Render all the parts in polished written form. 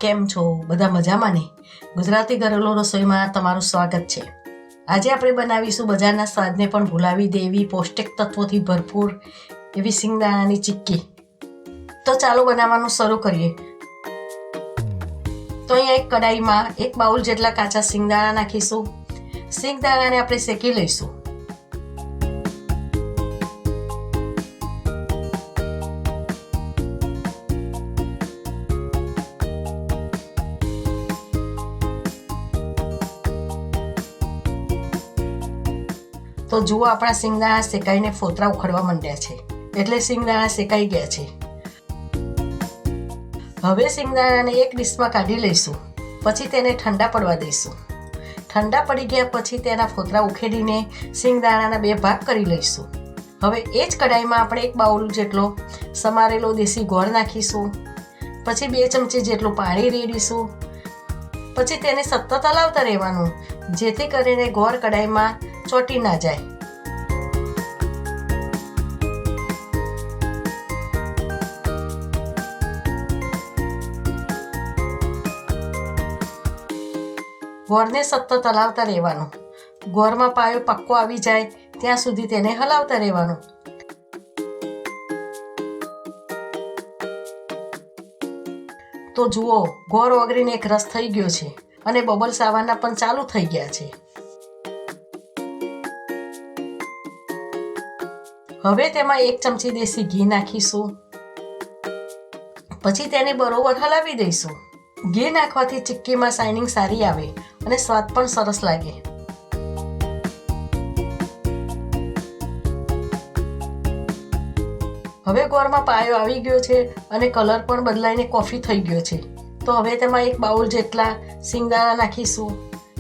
કેમ છો બધા મજામાં ને? ગુજરાતી ઘરેલું રસોઈમાં તમારું સ્વાગત છે. આજે આપણે બનાવીશું બજારના સ્વાદને પણ ભૂલાવી દે એવી પૌષ્ટિક તત્વોથી ભરપૂર એવી સિંગદાણાની ચિક્કી. તો ચાલો બનાવવાનું શરૂ કરીએ. તો અહીંયા એક કડાઈમાં 1 બાઉલ જેટલા કાચા સિંગદાણા નાખીશું. સિંગદાણાને આપણે શેકી લઈશું. તો જુઓ, આપણા સિંગદાણા શેકાઈને ફોતરા ઉખડવા માંડ્યા છે, એટલે સિંગદાણા શેકાઈ ગયા છે. હવે સિંગદાણાને એક ડીશમાં કાઢી લઈશું. પછી તેને ઠંડા પડવા દઈશું. ઠંડા પડી ગયા પછી તેના ફોતરા ઉખેડીને સિંગદાણાના 2 ભાગ કરી લઈશું. હવે એ જ કઢાઈમાં આપણે 1 બાઉલ જેટલો સમારેલો દેશી ગોળ નાખીશું. પછી 2 ચમચી જેટલું પાણી રેડીશું. પછી તેને સતત હલાવતા રહેવાનું, જેથી કરીને ગોળ કઢાઈમાં ચોટી ના જાય. ગોળને સતત હલાવતા રહેવાનું. ગોળમાં પાયો પાક્કો આવી જાય ત્યાં સુધી તેને હલાવતા રહેવાનું. તો જુઓ, ગોળ ઓગળીને એક રસ થઈ ગયો છે અને બબલ્સ આવવાના પણ ચાલુ થઈ ગયા છે. હવે તેમાં 1 ચમચી દેશી ઘી નાખીશું. પછી તેને બરોબર હલાવી દઈશું. ઘી નાખવાથી ચિક્કીમાં શાઇનિંગ સારી આવે અને સ્વાદ પણ સરસ લાગે. હવે ગોળમાં પાયો આવી ગયો છે અને કલર પણ બદલાઈને કોફી થઈ ગયો છે. તો હવે તેમાં 1 બાઉલ જેટલા સિંગદાણા નાખીશું.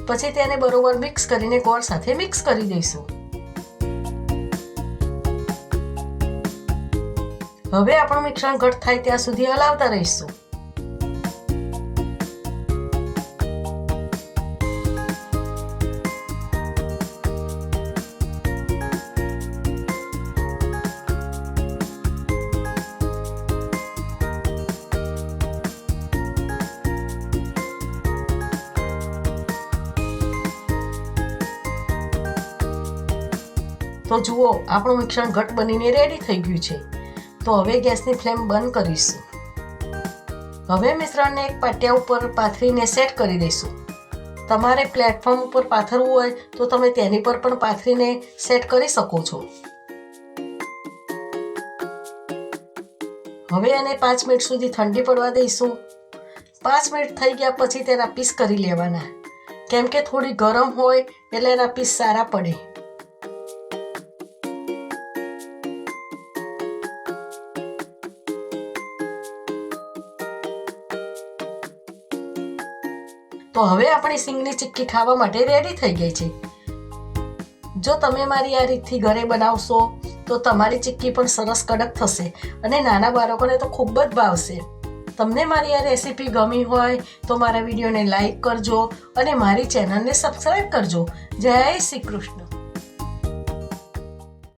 પછી તેને બરોબર મિક્સ કરીને ગોળ સાથે મિક્સ કરી દઈશું. હવે આપણું મિશ્રણ ઘટ થાય ત્યાં સુધી હલાવતા રહીશું. તો જુઓ, આપણું મિશ્રણ ઘટ બનીને રેડી થઈ ગયું છે. તો હવે ગેસની ફ્લેમ બંધ કરીશું. હવે મિશ્રણને એક પાટિયા ઉપર પાથરીને સેટ કરી દઈશું. તમારે પ્લેટફોર્મ ઉપર પાથરવું હોય તો તમે તેની પર પણ પાથરીને સેટ કરી શકો છો. હવે એને 5 મિનિટ સુધી ઠંડી પડવા દઈશું. 5 મિનિટ થઈ ગયા પછી તેના પીસ કરી લેવાના, કેમ કે થોડી ગરમ હોય એટલે એના પીસ સારા પડે. તો હવે આપણી સિંગની ચિક્કી ખાવા માટે રેડી થઈ ગઈ છે. જો તમે મારી આ રીતથી ઘરે બનાવશો તો તમારી ચિક્કી પણ સરસ કડક થશે અને નાના બાળકોને તો ખૂબ જ ભાવશે. તમને મારી આ રેસીપી ગમી હોય તો મારા વિડીયોને લાઈક કરજો અને મારી ચેનલને સબસ્ક્રાઈબ કરજો. જય શ્રી કૃષ્ણ.